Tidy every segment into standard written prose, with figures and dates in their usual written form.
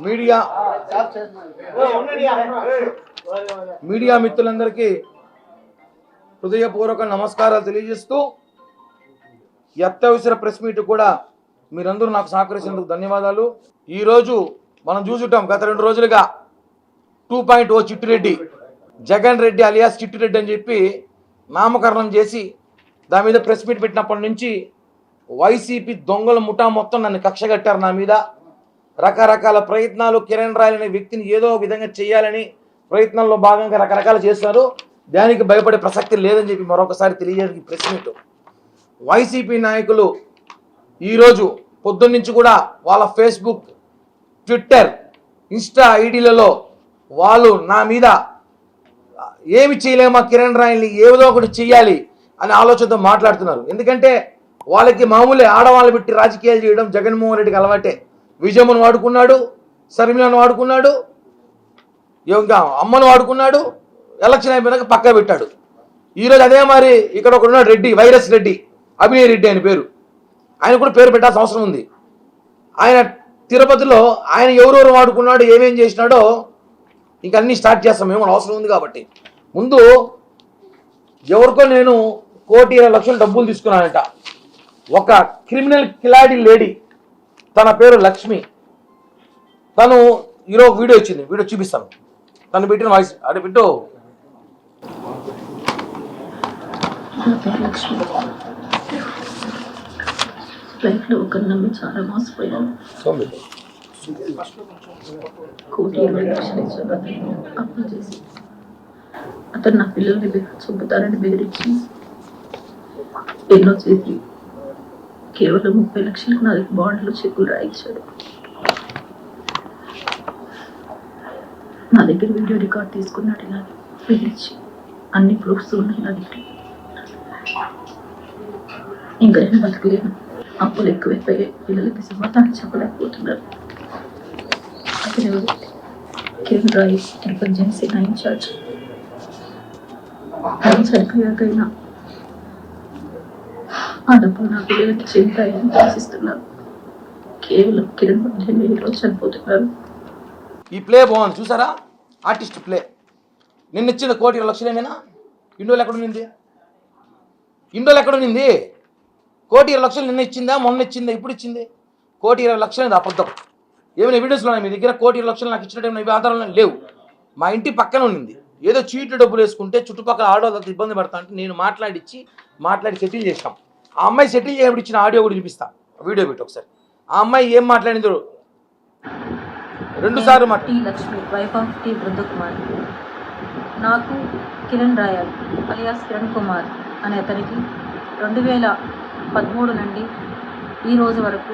Media మిత్రులందరికీ హృదయపూర్వక నమస్కారాలు తెలియజేస్తూ ఈ అత్యవసర ప్రెస్ మీట్ కూడా మీరందరూ నాకు సహకరించినందుకు ధన్యవాదాలు. ఈరోజు మనం చూసుంటాం గత 2 రోజులుగా 2.0 చిట్టిరెడ్డి జగన్ రెడ్డి అలియాస్ చిట్టిరెడ్డి అని చెప్పి నామకరణం చేసి దాని మీద ప్రెస్ మీట్ పెట్టినప్పటి నుంచి వైసీపీ దొంగల ముఠా మొత్తం నన్ను కక్షగట్టారు. నా మీద రకరకాల ప్రయత్నాలు, కిరణ్ రాయల్ అనే వ్యక్తిని ఏదో విధంగా చేయాలని ప్రయత్నంలో భాగంగా రకరకాలు చేస్తారు. దానికి భయపడే ప్రసక్తి లేదని చెప్పి మరొకసారి తెలియజేయడానికి ప్రెస్ మీట్. వైసీపీ నాయకులు ఈరోజు పొద్దున్నుంచి కూడా వాళ్ళ ఫేస్బుక్, ట్విట్టర్, ఇన్స్టా ఐడీలలో వాళ్ళు నా మీద ఏమి చేయలేమా కిరణ్ రాయల్ని ఏదో ఒకటి చెయ్యాలి అనే ఆలోచనతో మాట్లాడుతున్నారు. ఎందుకంటే వాళ్ళకి మామూలే ఆడవాళ్ళు పెట్టి రాజకీయాలు చేయడం జగన్మోహన్ రెడ్డికి అలవాటే. విజయమ్మను వాడుకున్నాడు, శర్మిలను వాడుకున్నాడు, ఇంకా అమ్మను వాడుకున్నాడు, ఎలక్షన్ అయిపోయినాక పక్కా పెట్టాడు. ఈరోజు అదే మరి ఇక్కడ ఒకడు ఉన్నాడు రెడ్డి, వైరస్ రెడ్డి, అభినయ్ రెడ్డి ఆయన పేరు. ఆయన కూడా పేరు పెట్టాల్సిన అవసరం ఉంది. ఆయన తిరుపతిలో ఆయన ఎవరెవరు వాడుకున్నాడు, ఏమేం చేసినాడో ఇంకా అన్నీ స్టార్ట్ చేస్తాం మేము, అవసరం ఉంది కాబట్టి. ముందు ఎవరికో నేను 1,20,00,000 డబ్బులు తీసుకున్నానంట. ఒక క్రిమినల్ కిలాడి లేడీ, తన పేరు లక్ష్మి. తను ఈరోజు వీడియో ఇచ్చింది, వీడియో చూపిస్తాను. తను పెట్టిన వాయిస్ అడే పెట్టు. లైఫ్లో ఒకరు నమ్మి చాలా మోసపోయాను. 1,20,00,000 ఇచ్చారు. అప్పులు చేసి అతను నా పిల్లల్ని చంపుతారని బెదిరించి ఎన్నో చేసి కేవలం 30,00,000 నా బాండ్లు చెక్కులు రాయించాడు. నా దగ్గర వీడియో రికార్డ్ తీసుకున్నాడు. ఇలా బెదిరించి అన్ని ప్రూఫ్స్ ఉన్నాయి నా దగ్గర. ఇంకా నేను బతకలేను. అప్పులు ఎక్కువైపోయాయి. పిల్లలకి సమాధానం చెప్పలేకపోతున్నారు. అతను కిరణ్ రాయ్ తిరుపతి జనసేన ఇన్ఛార్జ్. ఆయన చనిపోయాకైనా ఆ డబ్బులు నా పిల్లలకి చెందుతాయని ఆశిస్తున్నారు. కేవలం కిరణ్ రాయ్ ఈరోజు చనిపోతున్నారు. ఈ ప్లే బాగుంది చూసారా, ఆర్టిస్ట్ ప్లే. నిన్న ఇచ్చిన 1,20,00,000 ఇండోలు ఎక్కడుంది? ఇండోలు ఎక్కడుంది? 1,20,00,000 నిన్న ఇచ్చిందా, మొన్న ఇచ్చిందా, ఇప్పుడు ఇచ్చింది? 1,20,00,000 అబద్ధం. ఏమైనా ఎవిడెన్స్లో ఉన్నాయి మీ దగ్గర? 1,20,00,000 నాకు ఇచ్చినట్టు ఆధారాలు లేవు. మా ఇంటి పక్కన ఉన్నింది. ఏదో చీట్లు డబ్బులు వేసుకుంటే చుట్టుపక్కల ఆడవాళ్ళతో ఇబ్బంది పడతా అంటే నేను మాట్లాడి సెటిల్ చేసాం. ఆ అమ్మాయి సెటిల్ చేయబడి ఇచ్చిన ఆడియో కూడా వినిపిస్తా, వీడియో పెట్టి ఒకసారి. ఆ అమ్మాయి ఏం మాట్లాడిందో 2 సార్లు లక్ష్మి, వైఫ్ ఆఫ్ టి బృందకుమార్. నాకు కిరణ్ రాయల్ అలియాస్ కిరణ్ కుమార్ అనే అతనికి 2013 నుండి ఈ రోజు వరకు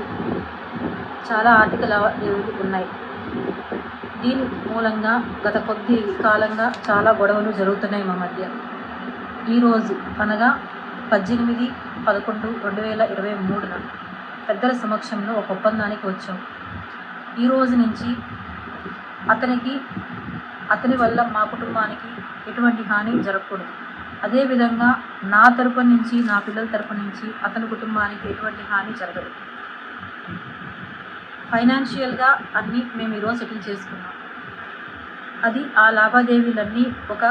చాలా ఆర్థిక లావాదేవీలు ఉన్నాయి. దీని మూలంగా గత కొద్ది కాలంగా చాలా గొడవలు జరుగుతున్నాయి మా మధ్య. ఈరోజు అనగా 18/11/2023 పెద్దల సమక్షంలో ఒక ఒప్పందానికి వచ్చాం. ఈ రోజు నుంచి అతని వల్ల మా కుటుంబానికి ఎటువంటి హాని జరగకూడదు. అదేవిధంగా నా తరపు నుంచి, నా పిల్లల తరపు నుంచి అతని కుటుంబానికి ఎటువంటి హాని జరగదు. ఫైనాన్షియల్గా అన్నీ మేము ఈరోజు సెటిల్ చేసుకున్నాం. అది ఆ లావాదేవీలన్నీ ఒక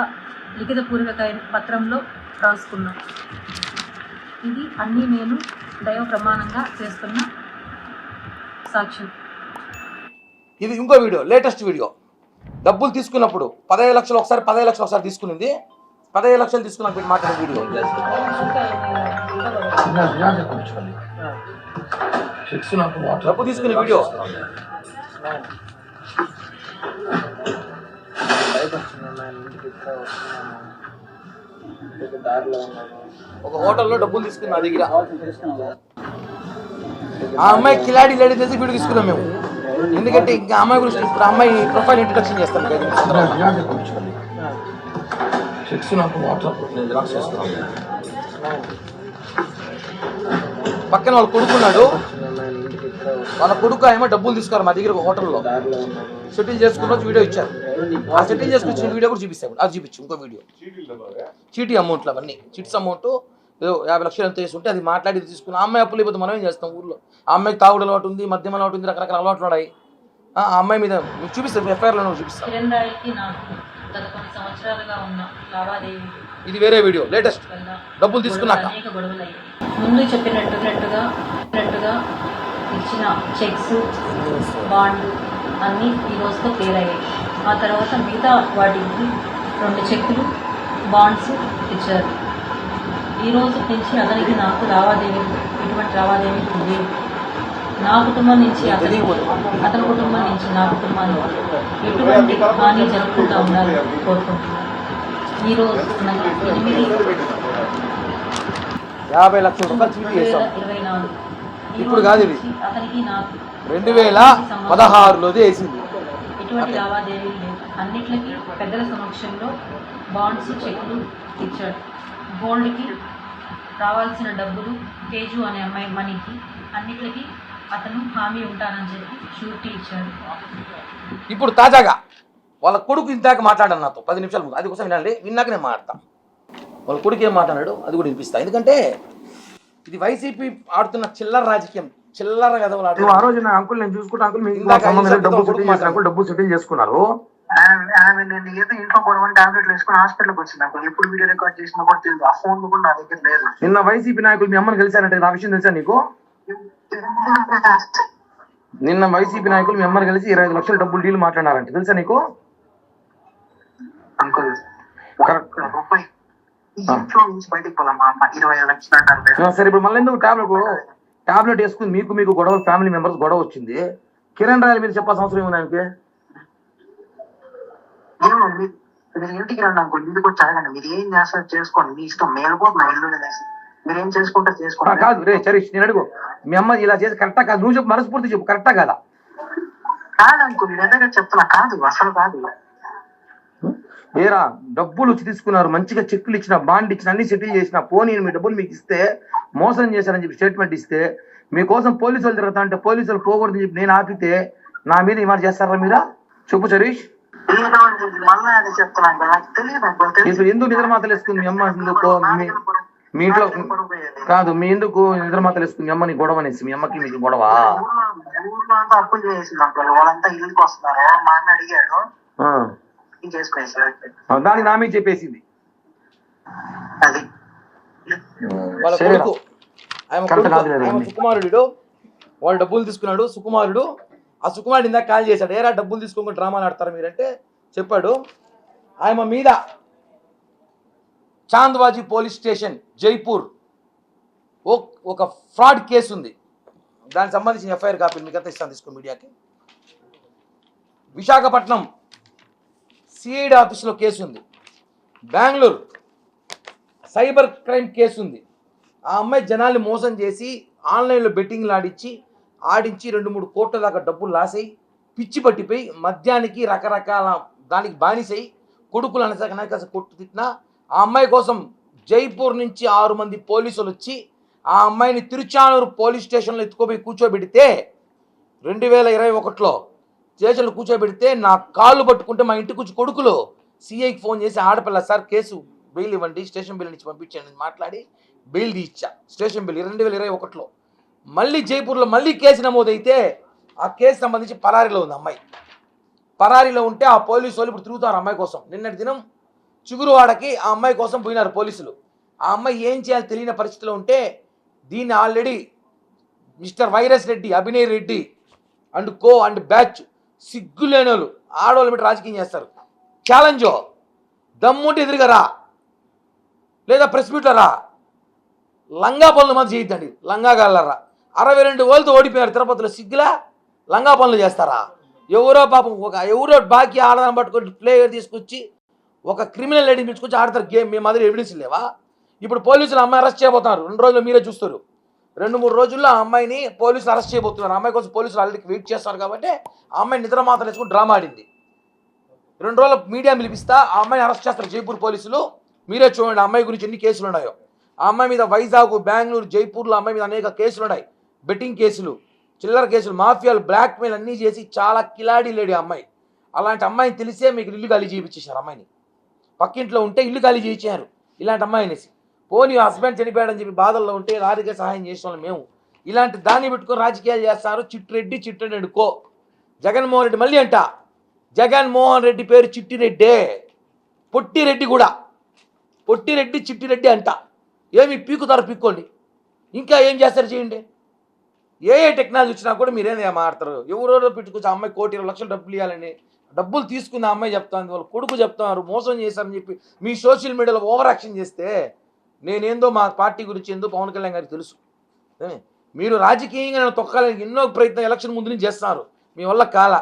లిఖితపూర్వక పత్రంలో రాసుకున్నాం. ఇది అన్నీ నేను దైవ ప్రమాణంగా చేస్తున్న సాక్ష్యం. ఇది ఇంకో వీడియో, లేటెస్ట్ వీడియో. డబ్బులు తీసుకున్నప్పుడు 15,00,000 ఒకసారి, 15,00,000 ఒకసారి తీసుకునింది. 15,00,000 తీసుకున్నాక పెట్టి మాట్లాడే వీడియో. డబ్బు తీసుకునే వీడియో. ఒక హోటల్లో డబ్బులు తీసుకున్నా నా దగ్గర. ఆ అమ్మాయి కిలాడి లేడీ తెలిసి వీడియో తీసుకున్నాం మేము. ఎందుకంటే ఇంకా అమ్మాయి గురించి ఇప్పుడు అమ్మాయి ప్రొఫైల్ ఇంట్రడక్షన్ చేస్తాను. పక్కన వాళ్ళు కొడుకున్నాడు. వాళ్ళ కొడుకు ఏమో డబ్బులు తీసుకోరు మా దగ్గర ఒక హోటల్లో. సెటిల్ చేసుకున్న వీడియో ఇచ్చారు. ఆ సెటిల్ చేసుకొచ్చిన వీడియో కూడా చూపిస్తాను. అది చూపించు ఇంకో వీడియో. చీటీ అమౌంట్లు అవన్నీ, చిట్స్ అమౌంట్ ఏదో 50,00,000 ఎంత వేసి ఉంటే అది మాట్లాడి తీసుకుని ఆ అమ్మాయి అప్పులు అయిపోతే మనం ఏం చేస్తాం? ఊర్లో ఆ అమ్మాయికి తాగుడు అలవాటు ఉంది, మద్యం అలవాటు ఉంది, రకరకాల అలవాట్లు ఉన్నాయి. ఆ అమ్మాయి మీద మీకు చూపిస్తాను, ఎఫ్ఐఆర్లో చూపిస్తాను. కిరణ్ రాయ్కి నాకు గత కొన్ని సంవత్సరాలుగా ఉన్న లావాదేవీ ఇది వేరే వీడియో, లేటెస్ట్. వల్ల డబ్బులు తీసుకున్నాక అనేక గొడవలు అయ్యాయి. ముందు చెప్పినట్టుగా ఇచ్చిన చెక్స్, బాండ్ అన్నీ ఈ రోజుతో క్లియర్ అయ్యాయి. ఆ తర్వాత మిగతా వాటికి 2 చెక్కులు, బాండ్స్ ఇచ్చారు. ఈ రోజు నుంచి అతనికి నాకు ఎటువంటి లావాదేవీలు లేవు. నా కుటుంబం నుంచి అతని కుటుంబం నుంచి నా కుటుంబానికి ఎటువంటి హాని జరగకుండా ఉండాలని కోరుకుంటున్నాను. ఈరోజు 50 లక్షల రూపాయలు చీటీ చేశాం. 2024 ఇప్పుడు కాదు, ఇది అతనికి నాకు 2016లోది వేసింది. ఎటువంటి లావాదేవీలు లేవు. అన్నిట్లకి పెద్దల సమక్షంలో బాండ్స్, చెక్కులు ఇచ్చాడు. గోల్డ్కి రావాల్సిన డబ్బులు, తేజు అనే అమ్మాయి మనీకి అన్నిట్లకి అతను హామీ ఉంటానని చెప్పి షూరిటీ ఇచ్చాడు. ఇప్పుడు తాజాగా వాళ్ళ కొడుకు ఇందాక మాట్లాడాను నాతో 10 నిమిషాల ముందు. అది కోసం వినాలి, విన్నాక నేను మాట్లాడతాను. వాళ్ళ కొడుకు ఏం మాట్లాడాడు అది కూడా వినిపిస్తా. ఎందుకంటే ఇది వైసీపీ ఆడుతున్న చిల్లర రాజకీయం, చిల్లర గదవలు ఆ రోజు నా అంకుల్ నేను చూసుకుంటా, అంకుల్ మీకు డబ్బు సెటిల్ చేసుకున్నారు. ఆమె నేను ఏదో ఇంట్లో గొడవ టాబ్లెట్లు వేసుకుని హాస్పిటల్కి వచ్చింది. నాకు ఎప్పుడు వీడియో రికార్డ్ చేసినా కూడా తెలియదు. ఆ ఫోన్ కూడా నా దగ్గర లేదు. నిన్న వైసీపీ నాయకులు మీ అమ్మని కలిశారంటే ఆ విషయం తెలుసా నీకు? నిన్న వైసీపీ నాయకులు మీ అమ్మని కలిసి 25 లక్షల డబ్బులు డీల్ మాట్లాడారంటే తెలుసా నీకు? అంకుల్ రూపాయి ఇంట్లో నుంచి బయటకు పోదామా 25 లక్షలు అంటారు. సరే, ఇప్పుడు మళ్ళీ ఎందుకు టాబ్లెట్ వేసుకుని మీకు గొడవ, ఫ్యామిలీ మెంబర్స్ గొడవ వచ్చింది. కిరణ్ రాయల మీద చెప్పాల్సిన అవసరం ఏముంది ఆయనకి? మీరు ఇంటికి రండి అంకుల్, ఇంటికి వచ్చి అడగండి. మీరు ఏం చేస్తారు చేసుకోండి, మీ ఇష్టం. మేలుపోతున్నా ఇల్లు మీరు ఏం చేసుకుంటారు చేసుకోండి. కాదు రే చరీష్, నేను అడుగు, మీ అమ్మ ఇలా చేసి కరెక్టా కాదు? నువ్వు చెప్పు, మనస్ఫూర్తి చెప్పు, కరెక్టా కాదా? కాదు అంకుల్, నేను ఎదురుగా చెప్తున్నా, కాదు అసలు కాదు. ఏరా డబ్బులు వచ్చి తీసుకున్నారు, మంచిగా చెక్కులు ఇచ్చిన, బాండ్ ఇచ్చిన, అన్ని సెటిల్ చేసిన, పోనీ మీ డబ్బులు మీకు ఇస్తే మోసం చేశారని చెప్పి స్టేట్మెంట్ ఇస్తే, మీకోసం పోలీసులు తిరుగుతా అంటే పోలీసులు పోకూడదని చెప్పి నేను ఆపితే నా మీద ఇమారు చేస్తారా మీరా? చెప్పు చరీష్. మళ్ళీ అది చెప్తున్నాను, నాకు తెలియదు. ఎందుకు నిద్ర మాతలు వేసుకుంది మీ అమ్మ? ఎందుకు మీ ఇంట్లో కాదు, మీ ఎందుకు నిద్ర మాతలు వేసుకుంది మీ అమ్మని గొడవ అనేసి? మీ అమ్మకి మీకు గొడవ? ఊర్లో అంతా అప్పులు చేసింది అంకుల్, వాళ్ళంతా ఇల్లుకి వస్తున్నారు. మా అన్న అడిగాడు, దానికి నా మీద చెప్పేసింది. అది వాళ్ళ కొడుకు ఆయన సుకుమారుడు, వాడు డబ్బులు తీసుకున్నాడు. సుకుమారుడు, ఆ సుకుమారుడు ఇందాక కాల్ చేశాడు, ఏరా డబ్బులు తీసుకోకుండా డ్రామాలు ఆడతారా మీరంటే చెప్పాడు. ఆయన మీద చాంద్వాజీ పోలీస్ స్టేషన్ జైపూర్ ఒక ఫ్రాడ్ కేసు ఉంది. దానికి సంబంధించిన ఎఫ్ఐఆర్ కాపీలు మీకు అంతా ఇస్తాను, తీసుకో మీడియాకి. విశాఖపట్నం సిఐడి ఆఫీసులో కేసు ఉంది. బెంగళూరు సైబర్ క్రైమ్ కేసు ఉంది. ఆ అమ్మాయి జనాల్ని మోసం చేసి ఆన్లైన్లో బెట్టింగ్లు ఆడించి 2-3 కోట్ల దాకా డబ్బులు లాసై పిచ్చి పట్టిపోయి మద్యానికి రకరకాల దానికి బానిసై కొడుకులు అనసా కొట్టు తిట్టినా ఆ అమ్మాయి కోసం జైపూర్ నుంచి 6 మంది పోలీసులు వచ్చి ఆ అమ్మాయిని తిరుచానూరు పోలీస్ స్టేషన్లో ఎత్తుకోపోయి కూర్చోబెడితే 2021లో స్టేషన్లో కూర్చోబెడితే నా కాళ్ళు పట్టుకుంటే మా ఇంటికి వచ్చి కొడుకులు సిఐకి ఫోన్ చేసి, ఆడపిల్ల సార్ కేసు బెయిల్ ఇవ్వండి, స్టేషన్ బిల్ నుంచి పంపించండి మాట్లాడి బెయిల్ తీయిచ్చా. స్టేషన్ బిల్ 2021లో. మళ్ళీ జైపూర్లో మళ్ళీ కేసు నమోదైతే ఆ కేసు సంబంధించి పరారీలో ఉంది అమ్మాయి. పరారీలో ఉంటే ఆ పోలీసు వాళ్ళు ఇప్పుడు తిరుగుతారు అమ్మాయి కోసం. నిన్నటి దినం చిగురువాడకి ఆ అమ్మాయి కోసం పోయినారు పోలీసులు. ఆ అమ్మాయి ఏం చేయాలో తెలియని పరిస్థితిలో ఉంటే దీన్ని already mister virus Reddy, Abhinay Reddy and co and batch సిగ్గులేని వాళ్ళు ఆడవాళ్ళు పెట్టి రాజకీయం చేస్తారు. ఛాలెంజో, దమ్ముంటే ఎదురుగా రా, లేదా ప్రెస్ మీట్లో రా, లంగా పనులు మాత్రం చేయొద్దండి. లంగా గాళ్ళరా 62 ఓళ్ళతో ఓడిపోయారు తిరుపతిలో. సిగ్గులా లంగా పనులు చేస్తారా? ఎవరో పాపం ఎవరో బాకీ ఆడదాన్ని పట్టుకొని ప్లేయర్ తీసుకొచ్చి ఒక క్రిమినల్ లేడీని తీసుకొచ్చి ఆడతారు గేమ్. మీ మాదిరి ఎవిడెన్స్ లేవా? ఇప్పుడు పోలీసులు అమ్మాయి అరెస్ట్ చేయబోతున్నారు. 2 రోజులు మీరే చూస్తారు. 2-3 రోజుల్లో ఆ అమ్మాయిని పోలీసులు అరెస్ట్ చేయబోతున్నారు. అమ్మాయి కోసం పోలీసులు ఆల్రెడీ వెయిట్ చేస్తారు కాబట్టి ఆ అమ్మాయి నిద్ర మాత్రం వేసుకుని డ్రామా ఆడింది. 2 రోజులు మీడియా పిలిపిస్తా, ఆ అమ్మాయిని అరెస్ట్ చేస్తారు జైపూర్ పోలీసులు. మీరే చూడండి ఆ అమ్మాయి గురించి ఎన్ని కేసులు ఉన్నాయో. ఆ అమ్మాయి మీద వైజాగ్, బెంగళూరు, జైపూర్లో అమ్మాయి మీద అనేక కేసులు ఉన్నాయి. బెట్టింగ్ కేసులు, చిల్లర కేసులు, మాఫియాలు, బ్లాక్మెయిల్ అన్నీ చేసి చాలా కిలాడీ లేడీ అమ్మాయి. అలాంటి అమ్మాయిని తెలిసే మీకు ఇల్లు ఖాళీ చేయించేశారు. అమ్మాయిని పక్కింట్లో ఉంటే ఇల్లు ఖాళీ చేయించారు ఇలాంటి అమ్మాయి అనేసి. పోనీ హస్బెండ్ చనిపోయాడని చెప్పి బాధల్లో ఉంటే రాజకీయ సహాయం చేసిన వాళ్ళు మేము. ఇలాంటి దాన్ని పెట్టుకొని రాజకీయాలు చేస్తారు. చిట్రెడ్డి అండ్ కో జగన్మోహన్ రెడ్డి మళ్ళీ అంట, జగన్మోహన్ రెడ్డి పేరు చిట్టిరెడ్డే, పొట్టిరెడ్డి కూడా, పొట్టిరెడ్డి చిట్టిరెడ్డి అంట. ఏమి పీకుతారు పీక్కోండి, ఇంకా ఏం చేస్తారు చేయండి. ఏ టెక్నాలజీ వచ్చినా కూడా మీరేం మాట్లాడతారు. ఎవరో పెట్టుకొచ్చి ఆ అమ్మాయి 1,20,00,000 డబ్బులు ఇవ్వాలని, డబ్బులు తీసుకున్న అమ్మాయి చెప్తాను, వాళ్ళ కొడుకు చెప్తున్నారు మోసం చేశారని చెప్పి మీ సోషల్ మీడియాలో ఓవర్ యాక్షన్ చేస్తే నేనేందో మా పార్టీ గురించి ఏందో పవన్ కళ్యాణ్ గారికి తెలుసు. మీరు రాజకీయంగా నన్ను తొక్కాలని ఎన్నో ప్రయత్నం ఎలక్షన్ ముందు నుంచి చేస్తున్నారు, మీ వల్ల కాల.